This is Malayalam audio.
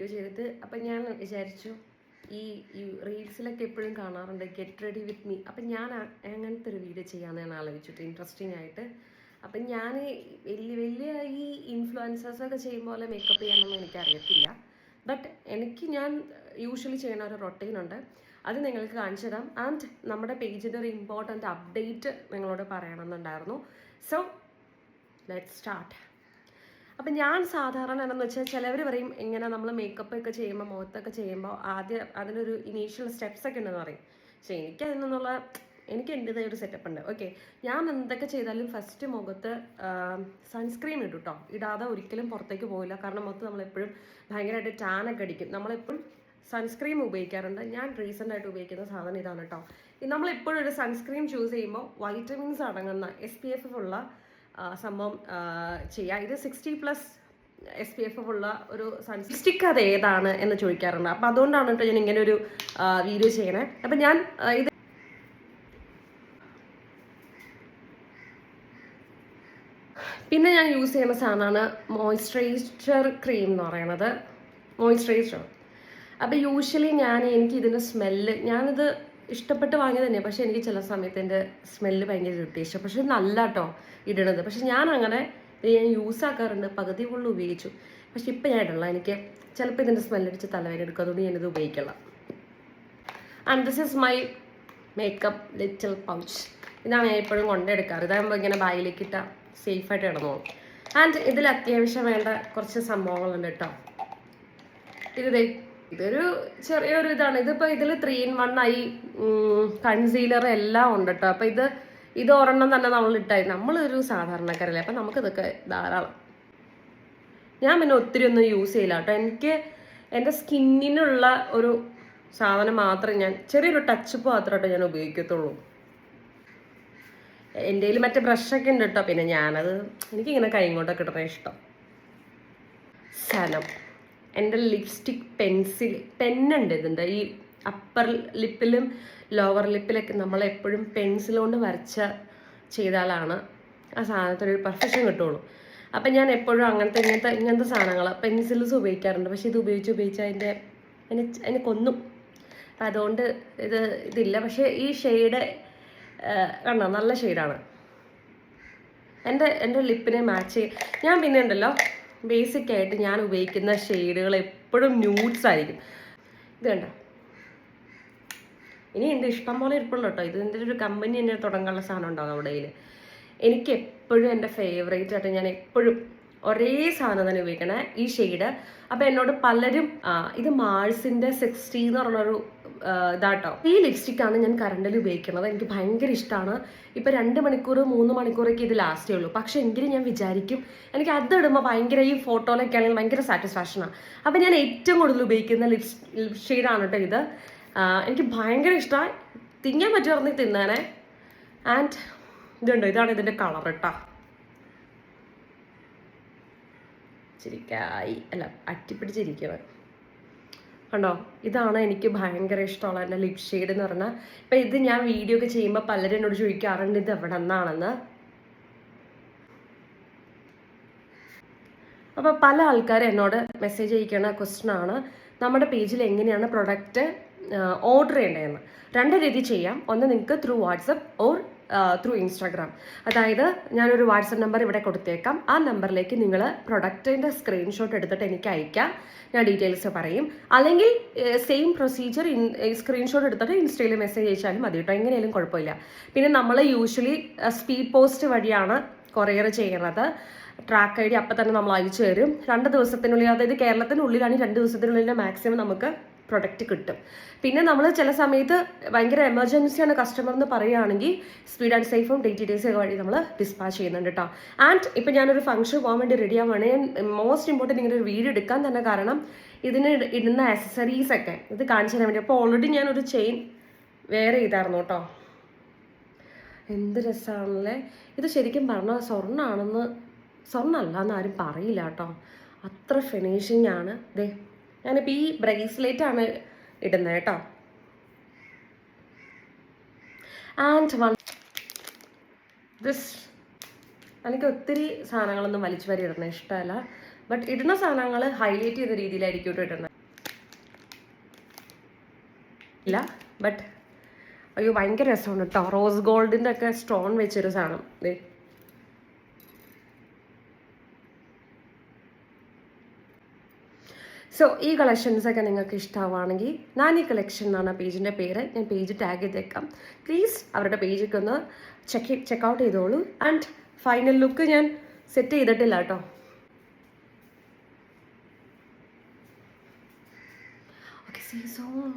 വീഡിയോ ചെയ്തിട്ട് അപ്പം ഞാൻ വിചാരിച്ചു ഈ റീൽസിലൊക്കെ എപ്പോഴും കാണാറുണ്ട് ഗെറ്റ് റെഡി വിത്ത് മീ. അപ്പം ഞാൻ അങ്ങനത്തെ ഒരു വീഡിയോ ചെയ്യാമെന്ന് ഞാൻ ആലോചിച്ചിട്ട് ഇൻട്രസ്റ്റിംഗ് ആയിട്ട്. അപ്പം ഞാൻ വലിയ ഈ ഇൻഫ്ലുവൻസേഴ്സൊക്കെ ചെയ്യും പോലെ മേക്കപ്പ് ചെയ്യാനൊന്നും എനിക്കറിയത്തില്ല. ബട്ട് ഞാൻ യൂഷ്വലി ചെയ്യുന്ന ഒരു റൊട്ടീനുണ്ട്, അത് നിങ്ങൾക്ക് കാണിച്ചു തരാം. ആൻഡ് നമ്മുടെ പേജിൻ്റെ ഒരു ഇമ്പോർട്ടൻ്റ് അപ്ഡേറ്റ് നിങ്ങളോട് പറയണമെന്നുണ്ടായിരുന്നു. So let's start. അപ്പം ഞാൻ സാധാരണ എന്താണെന്ന് വെച്ചാൽ ചിലവർ പറയും ഇങ്ങനെ നമ്മൾ മേക്കപ്പ് ഒക്കെ ചെയ്യുമ്പോൾ മുഖത്തൊക്കെ ചെയ്യുമ്പോൾ ആദ്യം അതിനൊരു ഇനീഷ്യൽ സ്റ്റെപ്സ് ഒക്കെ ഉണ്ടെന്ന് പറയും. പക്ഷേ എനിക്ക് എൻ്റെതായ ഒരു സെറ്റപ്പ് ഉണ്ട്. ഓക്കെ, ഞാൻ എന്തൊക്കെ ചെയ്താലും ഫസ്റ്റ് മുഖത്ത് സൺസ്ക്രീൻ ഇടും കേട്ടോ. ഇടാതെ ഒരിക്കലും പുറത്തേക്ക് പോകില്ല. കാരണം മുഖത്ത് നമ്മളെപ്പോഴും ഭയങ്കരമായിട്ട് ടാനൊക്കെ അടിക്കും. നമ്മളെപ്പോഴും സൺസ്ക്രീം ഉപയോഗിക്കാറുണ്ട്. ഞാൻ റീസെൻ്റ് ആയിട്ട് ഉപയോഗിക്കുന്ന സാധനം ഇതാണ് കേട്ടോ. നമ്മളെപ്പോഴും ഒരു സൺസ്ക്രീൻ ചൂസ് ചെയ്യുമ്പോൾ വൈറ്റമിൻസ് അടങ്ങുന്ന SPF ഉള്ള സംഭവം ചെയ്യുക. ഇത് 60+ SPF ഉള്ള ഒരു സൺസ്റ്റിക്ക് അത് ഏതാണ് എന്ന് ചോദിക്കാറുണ്ട്. അപ്പം അതുകൊണ്ടാണ് കേട്ടോ ഞാൻ ഇങ്ങനെ ഒരു വീഡിയോ ചെയ്യണേ. അപ്പം ഞാൻ ഇത് പിന്നെ ഞാൻ യൂസ് ചെയ്യുന്ന സാധനമാണ് മോയ്സ്ചറൈസർ ക്രീം എന്ന് പറയുന്നത്, മോയ്സ്ചറൈസർ. അപ്പം യൂഷ്വലി എനിക്ക് ഇതിൻ്റെ സ്മെല്ല്, ഞാനിത് ഇഷ്ടപ്പെട്ട് വാങ്ങിയത് തന്നെയാണ്. പക്ഷേ എനിക്ക് ചില സമയത്ത് എൻ്റെ സ്മെല്ല് ഭയങ്കര ഇറിറ്റേഷൻ. പക്ഷെ നല്ല കേട്ടോ ഇടണത്. പക്ഷെ ഞാൻ യൂസ് ആക്കാറുണ്ട്, പകുതി ഫുള്ള് ഉപയോഗിച്ചു. പക്ഷെ ഇപ്പം ഞാൻ ഇടണം. എനിക്ക് ചിലപ്പോൾ ഇതിൻ്റെ സ്മെല്ലടിച്ച് തലവേദന എടുക്കും, അതുകൊണ്ട് ഞാനിത് ഉപയോഗിക്കണം. And this is my makeup little pouch. ഇതാണ് ഞാൻ എപ്പോഴും കൊണ്ടെടുക്കാറ്. ഇതാകുമ്പോൾ ഇങ്ങനെ ബാഗിലേക്ക് ഇട്ടാൽ സേഫായിട്ട് കിടന്നോളും. ആൻഡ് ഇതിൽ അത്യാവശ്യം വേണ്ട കുറച്ച് സംഭവങ്ങളുണ്ട് കേട്ടോ. ഇതൊരു ചെറിയൊരു ഇതാണ്. ഇതിപ്പോൾ ഇതിൽ 3-in-1 ആയി, കൺസീലർ എല്ലാം ഉണ്ട് കേട്ടോ. അപ്പം ഇത് ഒരെണ്ണം തന്നെ നമ്മൾ ഇട്ടായി. നമ്മളൊരു സാധാരണക്കാരല്ലേ, അപ്പം നമുക്കിതൊക്കെ ധാരാളം. ഞാൻ പിന്നെ ഒത്തിരി ഒന്നും യൂസ് ചെയ്യില്ല കേട്ടോ. എനിക്ക് എൻ്റെ സ്കിന്നിനുള്ള ഒരു സാധനം മാത്രമേ ഞാൻ ചെറിയൊരു ടച്ചപ്പ് മാത്രമായിട്ട് ഞാൻ ഉപയോഗിക്കത്തുള്ളൂ. എൻ്റെ കയ്യിൽ മറ്റേ ബ്രഷൊക്കെ ഉണ്ട് കേട്ടോ. പിന്നെ എനിക്കിങ്ങനെ കൈ കൊണ്ടൊക്കെ ഇടുന്ന ഇഷ്ടം. സനം എൻ്റെ ലിപ്സ്റ്റിക് പെന്നുണ്ട്. ഇതിൻ്റെ ഈ അപ്പർ ലിപ്പിലും ലോവർ ലിപ്പിലൊക്കെ നമ്മളെപ്പോഴും പെൻസിൽ കൊണ്ട് ചെയ്താലാണ് ആ സാധനത്തിനൊരു പെർഫെക്ഷൻ കിട്ടുള്ളൂ. അപ്പം ഞാൻ എപ്പോഴും ഇങ്ങനത്തെ സാധനങ്ങൾ പെൻസിൽസ് ഉപയോഗിക്കാറുണ്ട്. പക്ഷെ ഇത് ഉപയോഗിച്ച് അതിനെ കൊന്നും. അപ്പം അതുകൊണ്ട് ഇതില്ല. പക്ഷേ ഈ ഷെയ്ഡ് കണ്ടോ, നല്ല ഷെയ്ഡാണ്. എൻ്റെ ലിപ്പിനെ മാച്ച് ചെയ്യും. ഞാൻ പിന്നെ ഉണ്ടല്ലോ ബേസിക്കായിട്ട് ഞാൻ ഉപയോഗിക്കുന്ന ഷെയ്ഡുകൾ എപ്പോഴും ന്യൂഡ്സ് ആയിരിക്കും. ഇത് കണ്ടോ, ഇനി എൻ്റെ ഇഷ്ടം പോലെ ഇരിപ്പുള്ളൂ കേട്ടോ. ഇതിൻ്റെ ഒരു കമ്പനി തന്നെ തുടങ്ങാനുള്ള സാധനം ഉണ്ടാകും അവിടെ. എനിക്ക് എപ്പോഴും എൻ്റെ ഫേവറേറ്റ് ആയിട്ട് ഞാൻ എപ്പോഴും ഒരേ സാധനം തന്നെ ഉപയോഗിക്കണേ, ഈ ഷെയ്ഡ്. അപ്പം എന്നോട് പലരും ഇത് മാൾസിൻ്റെ 60 എന്ന് പറഞ്ഞൊരു ഇതാട്ടോ. ഈ ലിപ്സ്റ്റിക്കാണ് ഞാൻ കറണ്ടിൽ ഉപയോഗിക്കുന്നത്. എനിക്ക് ഭയങ്കര ഇഷ്ടമാണ്. ഇപ്പം 2 മണിക്കൂർ 3 മണിക്കൂറൊക്കെ ഇത് ലാസ്റ്റേ ഉള്ളൂ. പക്ഷെ എങ്കിലും ഞാൻ വിചാരിക്കും എനിക്ക് അതിടുമ്പോൾ ഭയങ്കര ഈ ഫോട്ടോയിലൊക്കെ ആണെങ്കിൽ ഭയങ്കര സാറ്റിസ്ഫാക്ഷനാണ്. അപ്പം ഞാൻ ഏറ്റവും കൂടുതൽ ഉപയോഗിക്കുന്ന ലിപ് ഷെയ്ഡാണ് കേട്ടോ ഇത്. എനിക്ക് ഭയങ്കര ഇഷ്ടമാണ്. തിന്നാൻ പറ്റുമായിരുന്നെങ്കിൽ തിന്നാനേ. ആൻഡ് ഇതാണ് ഇതിൻ്റെ കളർ കേട്ടോ. അട്ടിപ്പിടിച്ചിരിക്കുന്നത് കണ്ടോ. ഇതാണ് എനിക്ക് ഭയങ്കര ഇഷ്ടമുള്ള എൻ്റെ ലിപ് ഷെയ്ഡ് എന്ന് പറഞ്ഞാൽ. ഇപ്പം ഇത് ഞാൻ വീഡിയോ ഒക്കെ ചെയ്യുമ്പോൾ പലരും എന്നോട് ചോദിക്കാറുണ്ട് ഇത് എവിടെ നിന്നാണെന്ന്. അപ്പോൾ പല ആൾക്കാരും എന്നോട് മെസ്സേജ് അയക്കുന്ന ക്വസ്റ്റ്യനാണ് നമ്മുടെ പേജിൽ എങ്ങനെയാണ് പ്രൊഡക്റ്റ് ഓർഡർ ചെയ്യേണ്ടതെന്ന്. 2 രീതി ചെയ്യാം. ഒന്ന് നിങ്ങൾക്ക് through WhatsApp or through Instagram. അതായത് ഞാനൊരു വാട്സപ്പ് നമ്പർ ഇവിടെ കൊടുത്തേക്കാം. ആ നമ്പറിലേക്ക് നിങ്ങൾ പ്രൊഡക്റ്റിൻ്റെ സ്ക്രീൻഷോട്ട് എടുത്തിട്ട് എനിക്ക് അയക്കാം. ഞാൻ ഡീറ്റെയിൽസ് പറയും. അല്ലെങ്കിൽ സെയിം പ്രൊസീജിയർ സ്ക്രീൻഷോട്ട് എടുത്തിട്ട് ഇൻസ്റ്റയിൽ മെസ്സേജ് അയച്ചാലും മതി കേട്ടോ. എങ്ങനെയാലും കുഴപ്പമില്ല. പിന്നെ നമ്മൾ യൂഷ്വലി സ്പീഡ് പോസ്റ്റ് വഴിയാണ് കൊറിയർ ചെയ്യുന്നത്. ട്രാക്ക് ID അപ്പം തന്നെ നമ്മൾ അയച്ചു തരും. 2 ദിവസത്തിനുള്ളിൽ, അതായത് കേരളത്തിനുള്ളിലാണ് 2 ദിവസത്തിനുള്ളിൽ മാക്സിമം നമുക്ക് പ്രൊഡക്റ്റ് കിട്ടും. പിന്നെ നമ്മൾ ചില സമയത്ത് ഭയങ്കര എമർജൻസിയാണ് കസ്റ്റമർ എന്ന് പറയുകയാണെങ്കിൽ സ്പീഡ് ആൻഡ് സേഫും DTDC വഴി നമ്മൾ ഡിസ്പാച്ച് ചെയ്യുന്നുണ്ട് കേട്ടോ. ആൻഡ് ഇപ്പം ഞാനൊരു ഫംഗ്ഷൻ പോകാൻ വേണ്ടി റെഡി ആവുകയാണ്. ഞാൻ മോസ്റ്റ് ഇമ്പോർട്ടൻറ്റ് ഇങ്ങനെ ഒരു വീഡിയോ എടുക്കാൻ തന്നെ കാരണം ഇതിന് ഇടുന്ന ആക്സസറീസ് ഒക്കെ ഇത് കാണിച്ചു തരാൻ വേണ്ടി. അപ്പോൾ ഓൾറെഡി ഞാനൊരു ചെയിൻ വെയർ ചെയ്തായിരുന്നു കേട്ടോ. എന്ത് രസമാണല്ലേ ഇത്. ശരിക്കും പറഞ്ഞാൽ സ്വർണ്ണമല്ല എന്ന് ആരും പറയില്ല കേട്ടോ. അത്ര ഫിനിഷിംഗ് ആണ്. ഞാനിപ്പോൾ ഈ ബ്രേസ്ലെറ്റ് ആണ് ഇടുന്നത് കേട്ടോ. ആൻഡ് എനിക്ക് ഒത്തിരി സാധനങ്ങളൊന്നും വലിച്ചു വരി ഇടുന്നത് ഇഷ്ടമല്ല. ബട്ട് ഇടുന്ന സാധനങ്ങൾ ഹൈലൈറ്റ് ചെയ്ത രീതിയിലായിരിക്കും ഇടുന്നത്. ഇല്ല, ബട്ട് അയ്യോ ഭയങ്കര രസമാണ് കേട്ടോ. റോസ് ഗോൾഡിൻ്റെ ഒക്കെ സ്റ്റോൺ വെച്ചൊരു സാധനം. ദേ സോ ഈ കളക്ഷൻസൊക്കെ നിങ്ങൾക്ക് ഇഷ്ടമാവുകയാണെങ്കിൽ നാനി കളക്ഷൻ എന്നാണ് പേജിൻ്റെ പേര്. ഞാൻ പേജ് ടാഗ് ചെയ്തേക്കാം. പ്ലീസ് അവരുടെ പേജൊക്കെ ഒന്ന് ചെക്കൗട്ട് ചെയ്തോളൂ. ആൻഡ് ഫൈനൽ ലുക്ക് ഞാൻ സെറ്റ് ചെയ്തിട്ടില്ല കേട്ടോ. Okay, see zone.